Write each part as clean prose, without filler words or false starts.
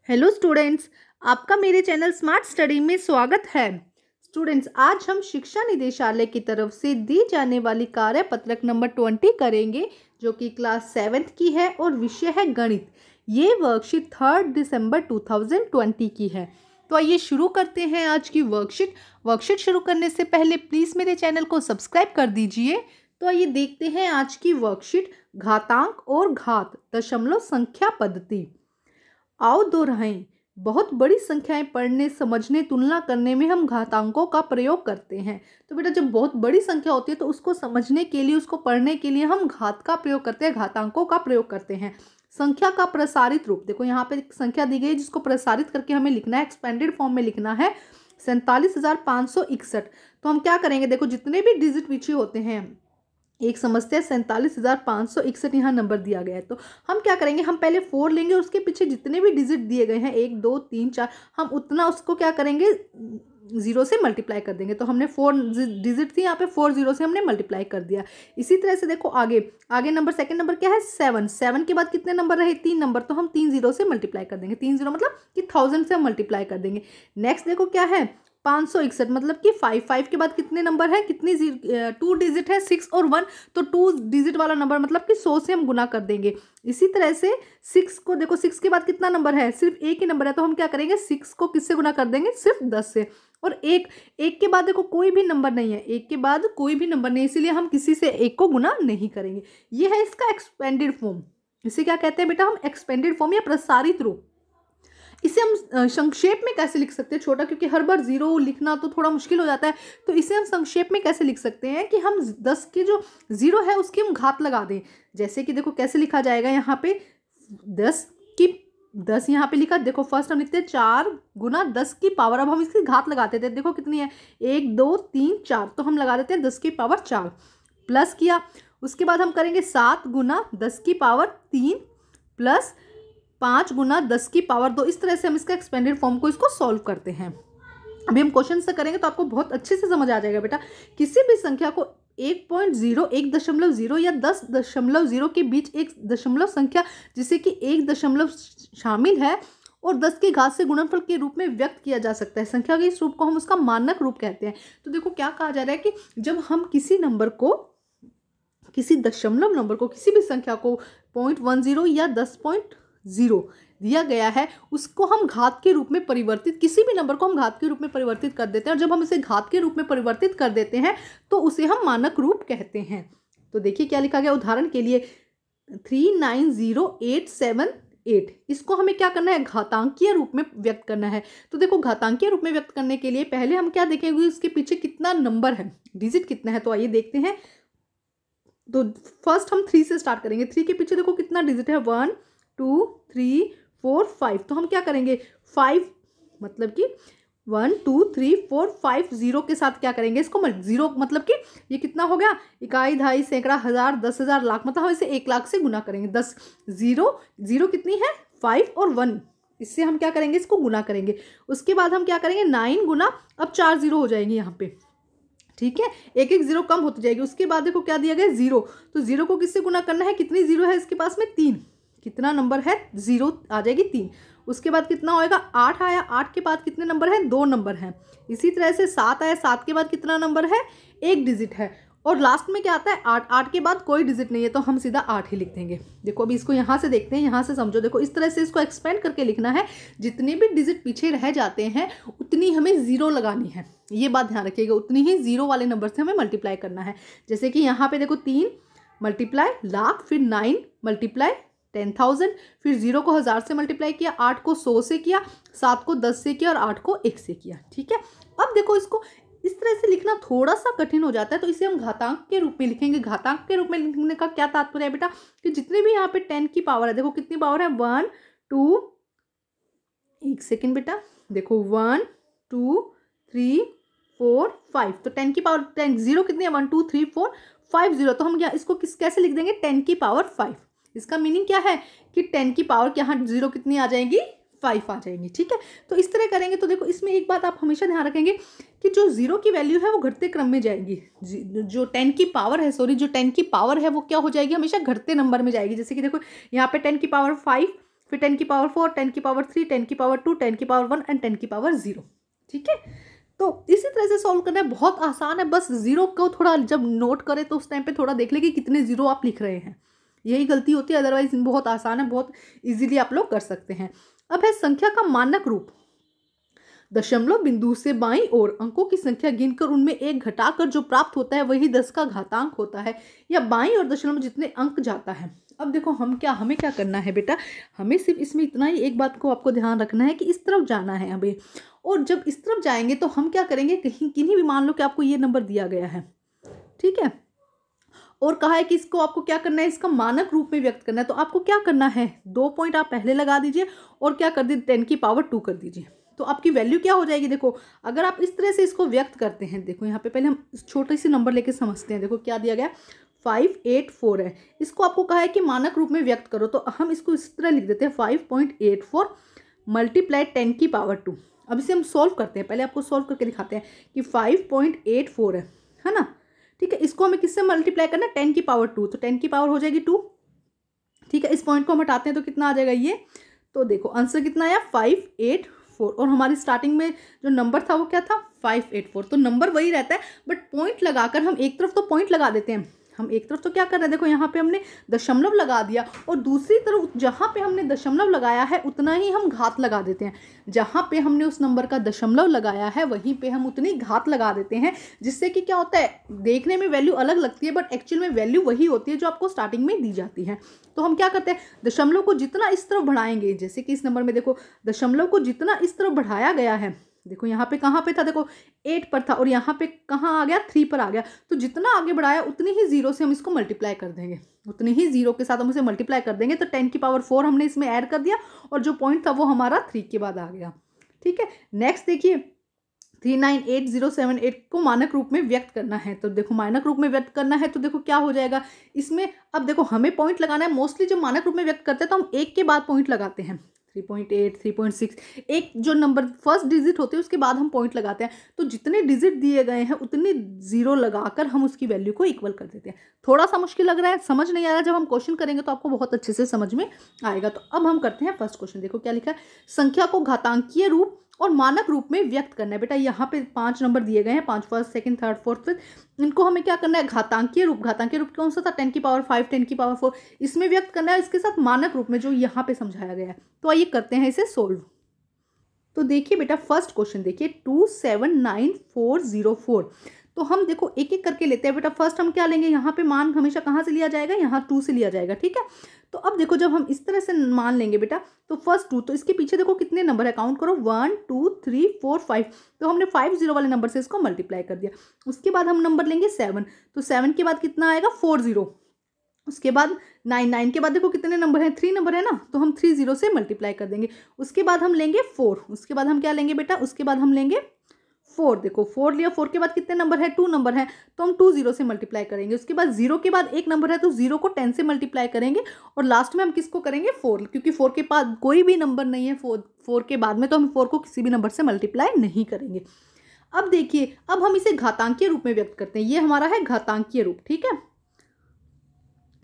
Hello students, आपका मेरे channel smart study में स्वागत है। स्टूडेंट्स, आज हम शिक्षा निदेशालय की तरफ से दी जाने वाली कार्यपत्रक नंबर 20 करेंगे, जो कि क्लास 7th की है और विषय है गणित। ये वर्कशीट 3 दिसंबर 2020 की है। तो आइए शुरू करते हैं आज की वर्कशीट शुरू करने से पहले प्लीज़ मेरे चैनल को सब्सक्राइब कर दीजिए। तो आइए देखते हैं आज की वर्कशीट, घातांक और घात, दशमलव संख्या पद्धति। आओ दोहराएं। बहुत बड़ी संख्याएं पढ़ने, समझने, तुलना करने में हम घातांकों का प्रयोग करते हैं। तो बेटा, जब बहुत बड़ी संख्या होती है तो उसको समझने के लिए, उसको पढ़ने के लिए हम घात का प्रयोग करते हैं, घातांकों का प्रयोग करते हैं। संख्या का प्रसारित रूप, देखो यहाँ पे एक संख्या दी गई जिसको प्रसारित करके हमें लिखना है, एक्सपेंडेड फॉर्म में लिखना है 47,561। तो हम क्या करेंगे, देखो जितने भी डिजिट पीछे होते हैं, एक समझते हैं 47,561 यहाँ नंबर दिया गया है। तो हम क्या करेंगे, हम पहले 4 लेंगे, उसके पीछे जितने भी डिजिट दिए गए हैं 1 2 3 4, हम उतना उसको क्या करेंगे, 0 से मल्टीप्लाई कर देंगे। तो हमने 4 डिजिट थी, यहाँ पे 4 0 से हमने मल्टीप्लाई कर दिया। इसी तरह से देखो आगे नंबर, सेकंड नंबर क्या है 7 के बाद कितने नंबर रहे, 3 नंबर, तो हम 3 0 से मल्टीप्लाई कर देंगे। 3 0 मतलब कि 1000 से हम मल्टीप्लाई कर देंगे। नेक्स्ट देखो क्या है 561, मतलब कि 5 के बाद कितने नंबर है, कितनी 2 डिजिट है 6 और 1, तो 2 डिजिट वाला नंबर मतलब कि 100 से हम गुना कर देंगे। इसी तरह से 6 को देखो, 6 के बाद कितना नंबर है, सिर्फ एक ही नंबर है, तो हम क्या करेंगे 6 को किससे गुना कर देंगे, सिर्फ 10 से। और एक के बाद देखो कोई भी नंबर नहीं है, एक के बाद कोई भी नंबर नहीं, इसीलिए हम किसी से एक को गुना नहीं करेंगे। ये है इसका एक्सपेंडेड फॉर्म। इसे क्या कहते हैं बेटा, हम एक्सपेंडेड फॉर्म या प्रसारित रूप। इसे हम संक्षेप में कैसे लिख सकते हैं, छोटा, क्योंकि हर बार 0 लिखना तो थोड़ा मुश्किल हो जाता है। तो इसे हम संक्षेप में कैसे लिख सकते हैं कि हम 10 के जो 0 है उसकी हम घात लगा दें। जैसे कि देखो कैसे लिखा जाएगा, यहाँ पे 10 यहाँ पे लिखा, देखो फर्स्ट हम लिखते हैं 4 गुना 10 की पावर। अब हम इसकी घात लगाते थे, देखो कितनी है 1 2 3 4, तो हम लगा देते हैं 10 की पावर 4, प्लस किया। उसके बाद हम करेंगे 7 गुना 10 की पावर 3 प्लस 5 गुना 10 की पावर 2। इस तरह से हम इसका एक्सपेंडेड फॉर्म को इसको सॉल्व करते हैं। अभी हम क्वेश्चन से करेंगे तो आपको बहुत अच्छे से समझ आ जाएगा बेटा। किसी भी संख्या को 1.0, 1.0 या 10.0 के बीच एक दशमलव संख्या जिसे कि 1 दशमलव शामिल है और 10 की घात से गुणनफल के रूप में व्यक्त किया जा सकता है। संख्या के इस रूप को हम उसका मानक रूप कहते हैं। तो देखो क्या कहा जा रहा है कि जब हम किसी नंबर को, किसी दशमलव नंबर को, किसी भी संख्या को 0.10 या 10.0 दिया गया है, उसको हम घात के रूप में परिवर्तित, किसी भी नंबर को हम घात के रूप में परिवर्तित कर देते हैं। और जब हम इसे घात के रूप में परिवर्तित कर देते हैं तो उसे हम मानक रूप कहते हैं। तो देखिए क्या लिखा गया, उदाहरण के लिए 390878, इसको हमें क्या करना है, घातांकीय रूप में व्यक्त करना है। तो देखो घातांकीय रूप में व्यक्त करने के लिए पहले हम क्या देखेंगे, इसके पीछे कितना नंबर है, डिजिट कितना है। तो आइए देखते हैं। तो फर्स्ट हम 3 से स्टार्ट करेंगे। 3 के पीछे देखो कितना डिजिट है, 1 2 3 4 5। तो हम क्या करेंगे 5, मतलब कि 1 2 3 4 5 0 के साथ क्या करेंगे, इसको 0, मतलब कि ये कितना हो गया, इकाई, दहाई, सैकड़ा, हजार, 10,000, लाख, मतलब हम इसे 1 लाख से गुना करेंगे। 10 0 कितनी है 5 और 1, इससे हम क्या करेंगे, इसको गुना करेंगे। उसके बाद हम क्या करेंगे 9 गुना, अब 4 0 हो जाएंगे यहाँ पे, ठीक है, एक 0 कम होती जाएगी। उसके बाद देखो क्या दिया गया 0, तो 0 को किससे गुना करना है, कितनी 0 है इसके पास में 3, कितना नंबर है 0 आ जाएगी 3। उसके बाद कितना होएगा 8 आया, 8 के बाद कितने नंबर है 2 नंबर है। इसी तरह से 7 आया, 7 के बाद कितना नंबर है 1 डिजिट है। और लास्ट में क्या आता है 8, 8 के बाद कोई डिजिट नहीं है, तो हम सीधा 8 ही लिख देंगे। देखो अभी इसको यहाँ से देखते हैं, यहाँ से समझो। देखो इस तरह से इसको एक्सपेंड करके लिखना है, जितने भी डिजिट पीछे रह जाते हैं उतनी हमें 0 लगानी है। ये बात ध्यान रखिएगा, उतनी ही 0 वाले नंबर से हमें मल्टीप्लाई करना है। जैसे कि यहाँ पे देखो 3 मल्टीप्लाई लाख, फिर 9 मल्टीप्लाई 10,000, फिर 0 को 1000 से मल्टीप्लाई किया, 8 को 100 से किया, 7 को 10 से किया और 8 को 1 से किया, ठीक है। अब देखो इसको इस तरह से लिखना थोड़ा सा कठिन हो जाता है, तो इसे हम घातांक के रूप में लिखेंगे। घातांक के रूप में लिखने का क्या तात्पर्य है बेटा, कि जितने भी यहाँ पे 10 की पावर है, देखो कितनी पावर है 1 2, एक सेकेंड बेटा, देखो 1 2 3 4 5, तो 10 की पावर 10, 0 कितनी है 1 2 3 4 5 0। तो हम क्या इसको कैसे लिख देंगे 10 की पावर 5। इसका मीनिंग क्या है कि 10 की पावर यहाँ 0 कितनी आ जाएगी 5 आ जाएंगी, ठीक है। तो इस तरह करेंगे। तो देखो इसमें एक बात आप हमेशा ध्यान रखेंगे कि जो 0 की वैल्यू है वो घटते क्रम में जाएगी। जो 10 की पावर है, जो 10 की पावर है वो क्या हो जाएगी, हमेशा घटते नंबर में जाएगी। जैसे कि देखो यहाँ पे 10 की पावर 5 फिर 10 की पावर 4, 10 की पावर 3, 10 की पावर 2, 10 की पावर 1 एंड 10 की पावर 0। ठीक है, तो इसी तरह से सॉल्व करना है, बहुत आसान है। बस जीरो को थोड़ा जब नोट करें तो उस टाइम पे थोड़ा देख ले कि कितने जीरो आप लिख रहे हैं, यही गलती होती है। अदरवाइज बहुत आसान है, बहुत इजीली आप लोग कर सकते हैं। अब है संख्या का मानक रूप। दशमलव बिंदु से बाईं ओर अंकों की संख्या गिनकर उनमें एक घटाकर जो प्राप्त होता है वही 10 का घातांक होता है, या बाईं ओर दशमलव जितने अंक जाता है। अब देखो हमें क्या करना है बेटा, हमें सिर्फ इसमें इतना ही एक बात को आपको ध्यान रखना है कि इस तरफ जाना है हमें, और जब इस तरफ जाएंगे तो हम क्या करेंगे, कहीं किन्हीं भी, मान लो कि आपको ये नंबर दिया गया है, ठीक है, और कहा है कि इसको आपको क्या करना है, इसका मानक रूप में व्यक्त करना है। तो आपको क्या करना है, 2 पॉइंट आप पहले लगा दीजिए और क्या कर दीजिए, 10 की पावर 2 कर दीजिए। तो आपकी वैल्यू क्या हो जाएगी, देखो अगर आप इस तरह से इसको व्यक्त करते हैं, देखो यहाँ पे पहले हम छोटे से नंबर लेके समझते हैं। देखो क्या दिया गया, 584 है, इसको आपको कहा है कि मानक रूप में व्यक्त करो, तो हम इसको इस तरह लिख देते हैं 5.84 मल्टीप्लाई 10 की पावर 2। अब इसे हम सॉल्व करते हैं, पहले आपको सॉल्व करके दिखाते हैं कि 5.84 है ना, ठीक है। इसको हमें किससे मल्टीप्लाई करना है, 10 की पावर 2, तो 10 की पावर हो जाएगी 2, ठीक है। इस पॉइंट को हम हटाते हैं तो कितना आ जाएगा ये, तो देखो आंसर कितना आया 584, और हमारी स्टार्टिंग में जो नंबर था वो क्या था 584, तो नंबर वही रहता है, बट पॉइंट लगाकर हम एक तरफ तो पॉइंट लगा देते हैं, हम एक तरफ तो क्या कर रहे हैं, देखो यहाँ पे हमने दशमलव लगा दिया, और दूसरी तरफ जहाँ पे हमने दशमलव लगाया है उतना ही हम घात लगा देते हैं। जहाँ पे हमने उस नंबर का दशमलव लगाया है वहीं पे हम उतनी घात लगा देते हैं, जिससे कि क्या होता है, देखने में वैल्यू अलग लगती है बट एक्चुअल में वैल्यू वही होती है जो आपको स्टार्टिंग में दी जाती है। तो हम क्या करते हैं, दशमलव को जितना इस तरफ बढ़ाएंगे, जैसे कि इस नंबर में देखो दशमलव को जितना इस तरफ बढ़ाया गया है, देखो यहाँ पे कहाँ पे था, देखो 8 पर था, और यहाँ पे कहाँ आ गया, 3 पर आ गया। तो जितना आगे बढ़ाया उतनी ही जीरो से हम इसको मल्टीप्लाई कर देंगे, उतनी ही जीरो के साथ हम इसे मल्टीप्लाई कर देंगे। तो 10 की पावर 4 हमने इसमें ऐड कर दिया, और जो पॉइंट था वो हमारा 3 के बाद आ गया, ठीक है। नेक्स्ट देखिए 398078 को मानक रूप में व्यक्त करना है, तो देखो मानक रूप में व्यक्त करना है तो देखो क्या हो जाएगा इसमें। अब देखो हमें पॉइंट लगाना है, मोस्टली जब मानक रूप में व्यक्त करते हैं तो हम एक के बाद पॉइंट लगाते हैं, 3.8 3.6, एक जो नंबर फर्स्ट डिजिट होते हैं उसके बाद हम पॉइंट लगाते हैं। तो जितने डिजिट दिए गए हैं उतने जीरो लगाकर हम उसकी वैल्यू को इक्वल कर देते हैं। थोड़ा सा मुश्किल लग रहा है, समझ नहीं आ रहा, जब हम क्वेश्चन करेंगे तो आपको बहुत अच्छे से समझ में आएगा। तो अब हम करते हैं फर्स्ट क्वेश्चन। देखो क्या लिखा है, संख्या को घातांकीय रूप और मानक रूप में व्यक्त करना है। बेटा यहाँ पे 5 नंबर दिए गए हैं, 5 first second third fourth fifth, इनको हमें क्या करना है, घातांकीय रूप। घातांकीय रूप कौन सा था, 10 की पावर 5 10 की पावर 4, इसमें व्यक्त करना है, इसके साथ मानक रूप में जो यहाँ पे समझाया गया है। तो आइए करते हैं इसे सोल्व। तो देखिए बेटा फर्स्ट क्वेश्चन देखिए 279404। तो हम देखो एक एक करके लेते हैं बेटा। फर्स्ट हम क्या लेंगे, यहाँ पे मान हमेशा कहाँ से लिया जाएगा, यहाँ 2 से लिया जाएगा, ठीक है। तो अब देखो जब हम इस तरह से मान लेंगे बेटा, तो फर्स्ट 2, तो इसके पीछे देखो कितने नंबर है, काउंट करो 1 2 3 4 5। तो हमने 50 वाले नंबर से इसको मल्टीप्लाई कर दिया। उसके बाद हम नंबर लेंगे 7, तो 7 के बाद कितना आएगा 40। उसके बाद 9 के बाद देखो कितने नंबर हैं, 3 नंबर है ना, तो हम 30 से मल्टीप्लाई कर देंगे। उसके बाद हम लेंगे 4, उसके बाद हम क्या लेंगे बेटा, उसके बाद हम लेंगे 4। देखो 4 लिया, 4 के बाद कितने नंबर है, 2 नंबर है, तो हम 20 से मल्टीप्लाई करेंगे। उसके बाद 0 के बाद एक नंबर है, तो 0 को 10 से मल्टीप्लाई करेंगे, और लास्ट में हम किसको करेंगे 4, क्योंकि 4 के बाद कोई भी नंबर नहीं है, 4 के बाद में, तो हम 4 को किसी भी नंबर से मल्टीप्लाई नहीं करेंगे। अब देखिए अब हम इसे घातांकीय रूप में व्यक्त करते हैं, ये हमारा है घातांकीय रूप, ठीक है,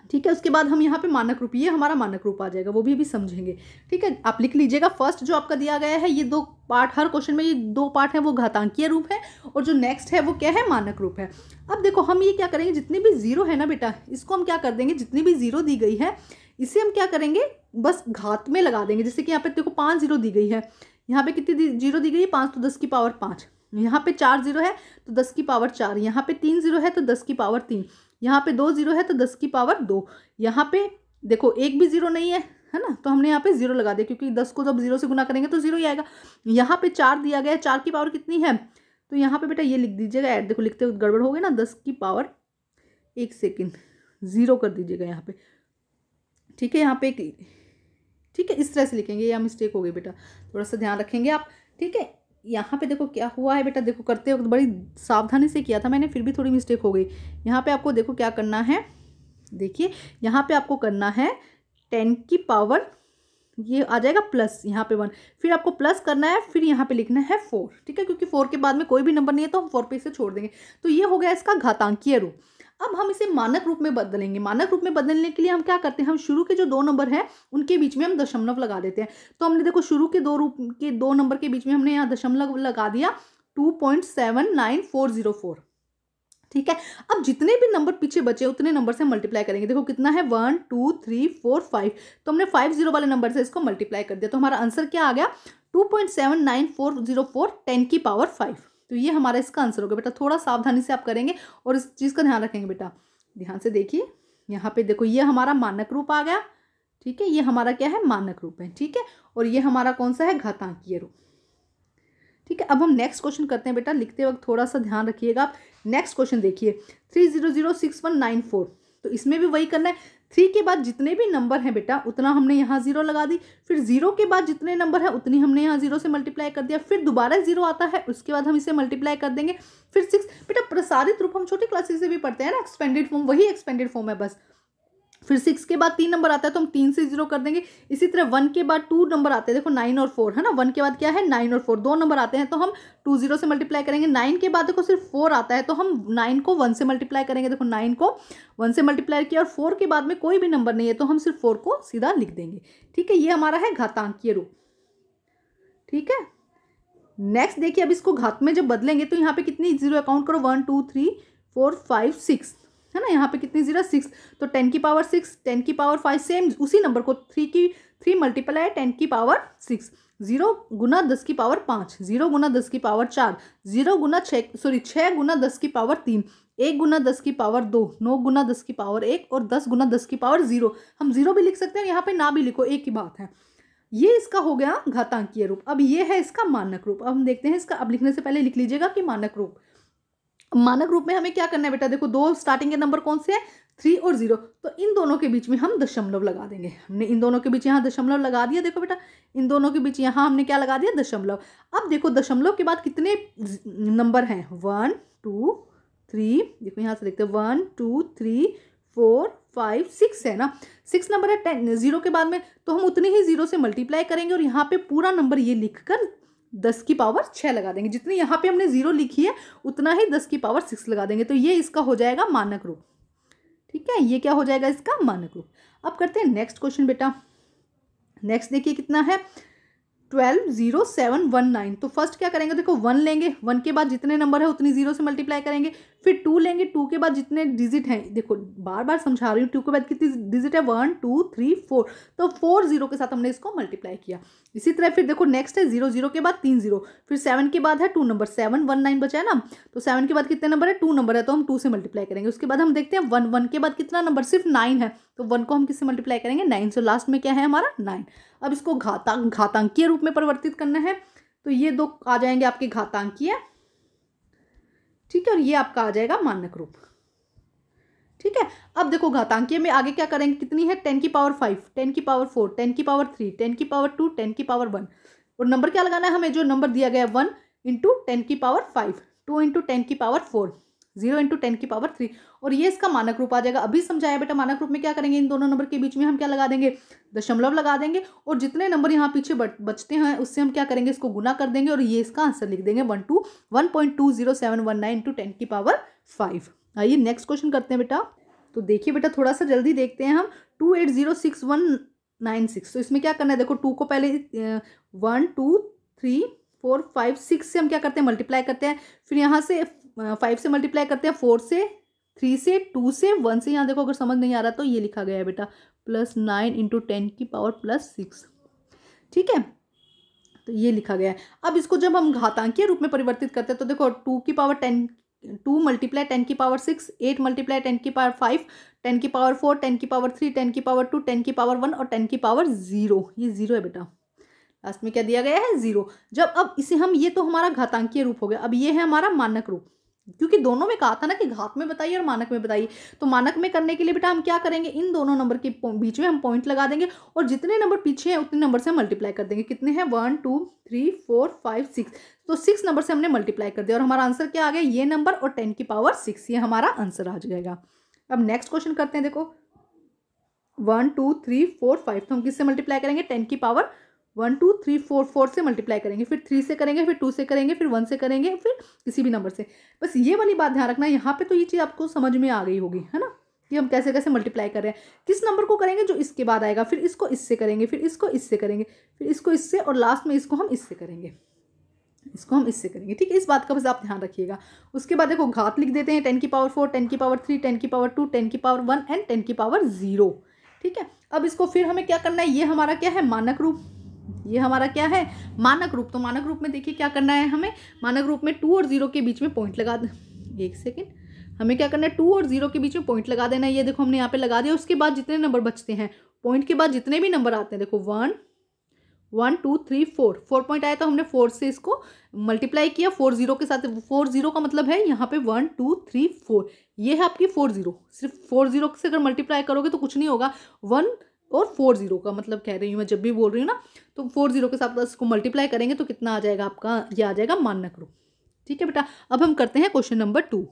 ठीक है। उसके बाद हम यहाँ पे मानक रूप, ये हमारा मानक रूप आ जाएगा, वो भी अभी समझेंगे, ठीक है। आप लिख लीजिएगा, फर्स्ट जो आपका दिया गया है, ये 2 पार्ट, हर क्वेश्चन में ये 2 पार्ट है, वो घातांकीय रूप है, और जो नेक्स्ट है वो क्या है, मानक रूप है। अब देखो हम ये क्या करेंगे, जितनी भी जीरो है ना बेटा, इसको हम क्या कर देंगे, जितनी भी जीरो दी गई है इसे हम क्या करेंगे, बस घात में लगा देंगे। जैसे कि यहाँ पे देखो 5 जीरो दी गई है, यहाँ पे कितनी जीरो दी गई है 5, तो 10 की पावर 5। यहाँ पे 4 जीरो है तो 10 की पावर 4, यहाँ पे 3 जीरो है तो 10 की पावर 3, यहाँ पे 2 जीरो है तो 10 की पावर 2, यहाँ पे देखो एक भी जीरो नहीं है, है ना, तो हमने यहाँ पे 0 लगा दिया, क्योंकि 10 को जब 0 से गुना करेंगे तो 0 ही आएगा। यहाँ पे 4 दिया गया है, 4 की पावर कितनी है, तो यहाँ पे बेटा ये लिख दीजिएगा, ऐड देखो लिखते हुए गड़बड़ हो गई ना, 10 की पावर 1 सेकेंड 0 कर दीजिएगा यहाँ पे, ठीक है। यहाँ पे ठीक है, इस तरह से लिखेंगे, या मिस्टेक हो गई बेटा, थोड़ा सा ध्यान रखेंगे आप, ठीक है। यहाँ पे देखो क्या हुआ है बेटा, देखो करते वक्त बड़ी सावधानी से किया था मैंने, फिर भी थोड़ी मिस्टेक हो गई। यहाँ पे आपको देखो क्या करना है, देखिए यहाँ पे आपको करना है 10 की पावर, ये आ जाएगा प्लस, यहाँ पे 1, फिर आपको प्लस करना है, फिर यहाँ पे लिखना है 4, ठीक है, क्योंकि 4 के बाद में कोई भी नंबर नहीं है तो हम 4 पे इसे छोड़ देंगे। तो ये हो गया इसका घातांकीय रूप। अब हम इसे मानक रूप में बदलेंगे। मानक रूप में बदलने के लिए हम क्या करते हैं, हम शुरू के जो 2 नंबर हैं उनके बीच में हम दशमलव लगा देते हैं। तो हमने देखो शुरू के 2 नंबर के बीच में हमने यहाँ दशमलव लगा दिया 2.79404। ठीक है, अब जितने भी नंबर पीछे बचे उतने नंबर से मल्टीप्लाई करेंगे। देखो कितना है 1 2 3 4 5, तो हमने 50 वाले नंबर से इसको मल्टीप्लाई कर दिया। तो हमारा आंसर क्या आ गया 2.79404 10 की पावर 5। तो ये हमारा इसका आंसर होगा बेटा। थोड़ा सावधानी से आप करेंगे और इस चीज़ का ध्यान रखेंगे बेटा। ध्यान से देखिए, यहाँ पे देखो ये हमारा मानक रूप आ गया। ठीक है, ये हमारा क्या है, मानक रूप है। ठीक है, और ये हमारा कौन सा है, घातांकीय रूप। ठीक है, अब हम नेक्स्ट क्वेश्चन करते हैं बेटा। लिखते वक्त थोड़ा सा ध्यान रखिएगा आप। नेक्स्ट क्वेश्चन देखिए 3006194। तो इसमें भी वही करना है। 3 के बाद जितने भी नंबर हैं बेटा उतना हमने यहाँ 0 लगा दी। फिर 0 के बाद जितने नंबर हैं उतनी हमने यहाँ 0 से मल्टीप्लाई कर दिया। फिर दोबारा 0 आता है, उसके बाद हम इसे मल्टीप्लाई कर देंगे। फिर 6। बेटा प्रसारित रूप हम छोटी क्लासेस से भी पढ़ते हैं ना, एक्सपेंडेड फॉर्म, वही एक्सपेंडेड फॉर्म है बस। फिर 6 के बाद 3 नंबर आता है तो हम 3 से 0 कर देंगे। इसी तरह 1 के बाद 2 नंबर आते हैं, देखो 9 और 4 है ना। 1 के बाद क्या है 9 और 4, 2 नंबर आते हैं तो हम 2 0 से मल्टीप्लाई करेंगे। 9 के बाद देखो सिर्फ 4 आता है तो हम 9 को 1 से मल्टीप्लाई करेंगे। देखो 9 को 1 से मल्टीप्लाई किया और 4 के बाद में कोई भी नंबर नहीं है तो हम सिर्फ 4 को सीधा लिख देंगे। ठीक है, ये हमारा है घातांकीय रूप। ठीक है, नेक्स्ट देखिए, अब इसको घात में जब बदलेंगे तो यहाँ पे कितनी 0 अकाउंट करो, 1 2 3 4 5 6 है ना। यहाँ पे कितनी 0 6, तो 10 की पावर 6, 10 की पावर 5, सेम उसी नंबर को 3 मल्टीप्लाई 10 की पावर 6, 0 गुना 10 की पावर 5, 0 गुना 10 की पावर 4, 6 गुना 10 की पावर 3, 1 गुना 10 की पावर 2, 9 गुना 10 की पावर 1 और 10 गुना 10 की पावर 0। हम 0 भी लिख सकते हैं, यहाँ पे ना भी लिखो, एक ही बात है। ये इसका हो गया घातांकीय रूप। अब ये है इसका मानक रूप। अब हम देखते हैं इसका। अब लिखने से पहले लिख लीजिएगा कि मानक रूप। मानक रूप में हमें क्या करना है बेटा, देखो 2 स्टार्टिंग के नंबर कौन से हैं 3 और 0, तो इन दोनों के बीच में हम दशमलव लगा देंगे। हमने इन दोनों के बीच यहाँ दशमलव लगा दिया। देखो बेटा इन दोनों के बीच यहाँ हमने क्या लगा दिया, दशमलव। अब देखो दशमलव के बाद कितने नंबर हैं 1 2 3, देखो यहाँ से देखते हैं 1 2 3 4 5 6 है ना। 6 नंबर है 10 0 के बाद में, तो हम उतनी ही 0 से मल्टीप्लाई करेंगे और यहाँ पे पूरा नंबर ये लिखकर 10 की पावर 6 लगा देंगे। जितनी यहाँ पे हमने 0 लिखी है उतना ही 10 की पावर 6 लगा देंगे। तो ये इसका हो जाएगा मानक रूप। ठीक है, ये क्या हो जाएगा इसका मानक रूप। अब करते हैं नेक्स्ट क्वेश्चन बेटा। नेक्स्ट देखिए कितना है 120719। तो फर्स्ट क्या करेंगे, देखो 1 लेंगे, 1 के बाद जितने नंबर है उतनी 0 से मल्टीप्लाई करेंगे। फिर 2 लेंगे, 2 के बाद जितने डिजिट हैं, देखो बार बार समझा रही हूँ, 2 के बाद कितनी डिजिट है 1 2 3 4, तो 4 0 के साथ हमने इसको मल्टीप्लाई किया। इसी तरह फिर देखो नेक्स्ट है 0 0 के बाद 3 0, फिर 7 के बाद है 2 नंबर, 7 1 9 बचा है ना। तो 7 के बाद कितने नंबर है 2 नंबर है तो हम 2 से मल्टीप्लाई करेंगे। उसके बाद हम देखते हैं 1 1 के बाद कितना नंबर, सिर्फ 9 है तो 1 को हम किससे मल्टीप्लाई करेंगे 9 से। लास्ट में क्या है हमारा 9। अब इसको घातांकीय रूप में परिवर्तित करना है तो ये 2 आ जाएंगे आपके घातांकीय। ठीक है, और ये आपका आ जाएगा मानक रूप। ठीक है, अब देखो घातांकीय में आगे क्या करेंगे, कितनी है 10 की पावर 5, 10 की पावर 4, 10 की पावर 3, 10 की पावर 2, 10 की पावर 1, और नंबर क्या लगाना है हमें, जो नंबर दिया गया है 1 इंटू 10 की पावर 5, 2 इंटू 10 की पावर 4, 0 इंटू 10 की पावर 3, और ये इसका मानक रूप आ जाएगा। अभी समझाया बेटा, मानक रूप में क्या करेंगे, इन दोनों नंबर के बीच में हम क्या लगा देंगे, दशमलव लगा देंगे, और जितने नंबर यहाँ पीछे बचते हैं उससे हम क्या करेंगे, इसको गुना कर देंगे और ये इसका आंसर लिख देंगे 1.20719 इंटू 10 की पावर 5। आइए नेक्स्ट क्वेश्चन करते हैं बेटा। तो देखिए बेटा थोड़ा सा जल्दी देखते हैं हम 28069196। तो इसमें क्या करना है, देखो 2 को पहले 1 2 3 4 5 6 से हम क्या करते हैं मल्टीप्लाई करते हैं, फिर यहाँ से 5 से मल्टीप्लाई करते हैं, 4 से 3 से 2 से 1 से। यहाँ देखो अगर समझ नहीं आ रहा तो ये लिखा गया है बेटा +9 इंटू 10 की पावर +6। ठीक है, तो ये लिखा गया है। अब इसको जब हम घातांकीय रूप में परिवर्तित करते हैं तो देखो 2 की पावर 10, 2 मल्टीप्लाई 10 की पावर 6, 8 मल्टीप्लाई 10 की पावर 5, 10 की पावर 4, 10 की पावर 3, 10 की पावर 2, 10 की पावर 1 और 10 की पावर 0। ये 0 है बेटा, लास्ट में क्या दिया गया है 0। जब अब इसे हम, ये तो हमारा घातांकीय रूप हो गया। अब ये है हमारा मानक रूप, क्योंकि दोनों में कहा था ना कि घात में बताइए और मानक में बताइए। तो मानक में करने के लिए बेटा हम क्या करेंगे, इन दोनों नंबर के बीच में हम पॉइंट लगा देंगे और जितने नंबर पीछे हैं उतने नंबर से हम मल्टीप्लाई कर देंगे। कितने हैं 1 2 3 4 5 6, तो 6 नंबर से हमने मल्टीप्लाई कर दिया और हमारा आंसर क्या आ गया, ये नंबर और 10 की पावर 6, ये हमारा आंसर आ जाएगा। अब नेक्स्ट क्वेश्चन करते हैं। देखो 1 2 3 4 5, तो हम किससे मल्टीप्लाई करेंगे 10 की पावर 1 2 3 4, 4 से मल्टीप्लाई करेंगे, फिर 3 से करेंगे, फिर 2 से करेंगे, फिर 1 से करेंगे, फिर किसी भी नंबर से। बस ये वाली बात ध्यान रखना, यहाँ पे तो ये चीज़ आपको समझ में आ गई होगी, है ना, कि हम कैसे कैसे मल्टीप्लाई कर रहे हैं। किस नंबर को करेंगे, जो इसके बाद आएगा, फिर इसको इससे करेंगे, फिर इसको इससे करेंगे, फिर इसको इससे, और लास्ट में इसको हम इससे करेंगे, इसको हम इससे करेंगे। ठीक है, इस बात का बस आप ध्यान रखिएगा। उसके बाद देखो घात लिख देते हैं, 10 की पावर 4, 10 की पावर 3, 10 की पावर 2, 10 की पावर 1 एंड 10 की पावर 0। ठीक है, अब इसको फिर हमें क्या करना है, ये हमारा क्या है, मानक रूप, ये हमारा क्या है, मानक रूप। तो मानक रूप में देखिए क्या करना है हमें, मानक रूप में 2 और 0 के बीच में पॉइंट लगा दे, एक सेकेंड, हमें क्या करना है, 2 और 0 के बीच में पॉइंट लगा देना है। ये देखो हमने यहाँ पे लगा दिया। उसके बाद जितने नंबर बचते हैं, पॉइंट के बाद जितने भी नंबर आते हैं, देखो 1 1 2 3 4 पॉइंट आया, तो हमने 4 से इसको मल्टीप्लाई किया 4 0 के साथ। 4 0 का मतलब है यहाँ पे 1 2 3 4, ये है आपकी 4 0। सिर्फ 4 0 से अगर मल्टीप्लाई करोगे तो कुछ नहीं होगा। 1 और 4 0 का मतलब कह रही हूँ मैं, जब भी बोल रही हूँ ना, तो 4 0 के साथ इसको मल्टीप्लाई करेंगे तो कितना आ जाएगा आपका, ये आ जाएगा मानक रूप। ठीक है बेटा, अब हम करते हैं क्वेश्चन नंबर 2।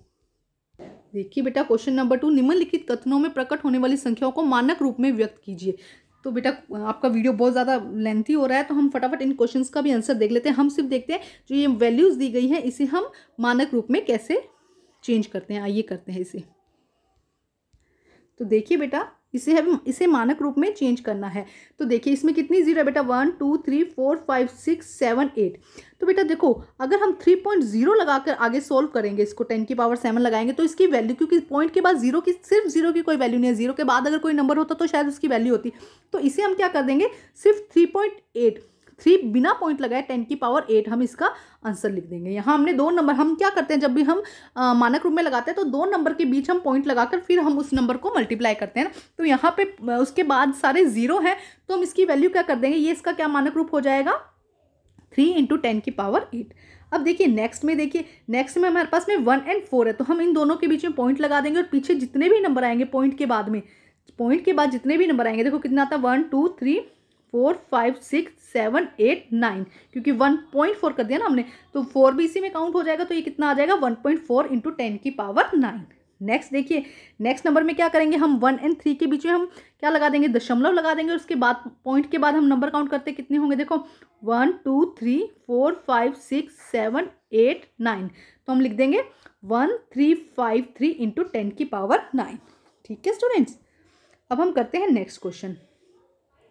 देखिए बेटा, क्वेश्चन नंबर 2, निम्नलिखित कथनों में प्रकट होने वाली संख्याओं को मानक रूप में व्यक्त कीजिए। तो बेटा आपका वीडियो बहुत ज़्यादा लेंथी हो रहा है, तो हम फटाफट इन क्वेश्चंस का भी आंसर देख लेते हैं। हम सिर्फ देखते हैं जो ये वैल्यूज़ दी गई हैं, इसे हम मानक रूप में कैसे चेंज करते हैं। आइए करते हैं इसे। तो देखिए बेटा, इसे मानक रूप में चेंज करना है। तो देखिए इसमें कितनी जीरो है बेटा, 1 2 3 4 5 6 7 8। तो बेटा देखो, अगर हम 3.0 लगाकर आगे सोल्व करेंगे, इसको 10 की पावर 7 लगाएंगे, तो इसकी वैल्यू, क्योंकि पॉइंट के बाद जीरो की, सिर्फ जीरो की कोई वैल्यू नहीं है, जीरो के बाद अगर कोई नंबर होता तो शायद उसकी वैल्यू होती। तो इसे हम क्या कर देंगे, सिर्फ 3.8, 3 बिना पॉइंट लगाए 10 की पावर 8 हम इसका आंसर लिख देंगे। यहाँ हमने दो नंबर, हम क्या करते हैं जब भी हम मानक रूप में लगाते हैं तो दो नंबर के बीच हम पॉइंट लगाकर फिर हम उस नंबर को मल्टीप्लाई करते हैं ना। तो यहाँ पे उसके बाद सारे जीरो हैं, तो हम इसकी वैल्यू क्या कर देंगे, ये इसका क्या मानक रूप हो जाएगा, 3 × 10 की पावर 8। अब देखिए नेक्स्ट में, देखिए नेक्स्ट में हमारे पास में 1 और 4 है, तो हम इन दोनों के बीच में पॉइंट लगा देंगे और पीछे जितने भी नंबर आएंगे पॉइंट के बाद में, पॉइंट के बाद जितने भी नंबर आएंगे, देखो कितना आता है, 1 2 3 4 5 6 7 8 9, क्योंकि 1.4 कर दिया ना हमने, तो 4 भी इसी में काउंट हो जाएगा। तो ये कितना आ जाएगा, 1.4 × 10 की पावर 9। नेक्स्ट देखिए, नेक्स्ट नंबर में क्या करेंगे हम, 1 और 3 के बीच में हम क्या लगा देंगे, दशमलव लगा देंगे। उसके बाद पॉइंट के बाद हम नंबर काउंट करते कितने होंगे, देखो 1 2 3 4 5 6 7 8 9, तो हम लिख देंगे 1353 × 10 की पावर 9। ठीक है स्टूडेंट्स, अब हम करते हैं नेक्स्ट क्वेश्चन।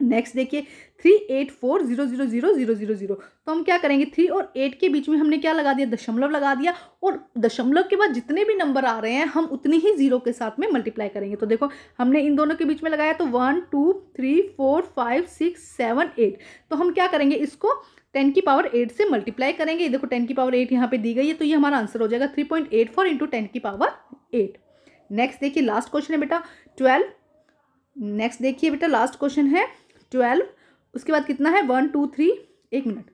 नेक्स्ट देखिए 384000000, तो हम क्या करेंगे, 3 और 8 के बीच में हमने क्या लगा दिया, दशमलव लगा दिया, और दशमलव के बाद जितने भी नंबर आ रहे हैं हम उतनी ही जीरो के साथ में मल्टीप्लाई करेंगे। तो देखो हमने इन दोनों के बीच में लगाया, तो 1 2 3 4 5 6 7 8, तो हम क्या करेंगे, इसको 10 की पावर 8 से मल्टीप्लाई करेंगे। देखो 10 की पावर 8 यहाँ पे दी गई है, तो ये हमारा आंसर हो जाएगा 3.84 × 10 की पावर 8। नेक्स्ट देखिए लास्ट क्वेश्चन है बेटा 12। नेक्स्ट देखिए बेटा लास्ट क्वेश्चन है 12। उसके बाद कितना है, 1 2 3, एक मिनट,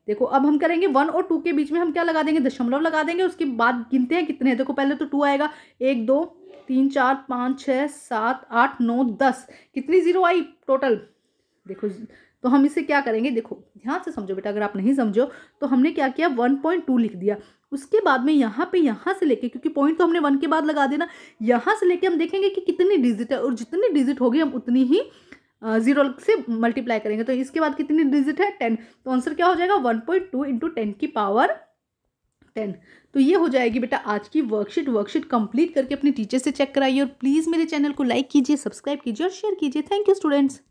देखो अब हम करेंगे 1 और 2 के बीच में हम क्या लगा देंगे, दशमलव लगा देंगे। उसके बाद गिनते हैं कितने हैं, देखो पहले तो 2 आएगा, 1 2 3 4 5 6 7 8 9 10, कितनी जीरो आई टोटल, देखो। तो हम इसे क्या करेंगे, देखो ध्यान से समझो बेटा, अगर आप नहीं समझो तो हमने क्या किया, 1.2 लिख दिया। उसके बाद में यहाँ पे, यहाँ से लेके, क्योंकि पॉइंट तो हमने 1 के बाद लगा देना, यहाँ से लेके हम देखेंगे कि कितनी डिजिट है, और जितनी डिजिट होगी हम उतनी ही जीरो से मल्टीप्लाई करेंगे। तो इसके बाद कितनी डिजिट है, 10, तो आंसर क्या हो जाएगा, 1.2 × 10 की पावर 10। तो ये हो जाएगी बेटा आज की वर्कशीट कंप्लीट करके अपने टीचर से चेक कराइए, और प्लीज़ मेरे चैनल को लाइक कीजिए, सब्सक्राइब कीजिए और शेयर कीजिए। Thank you students.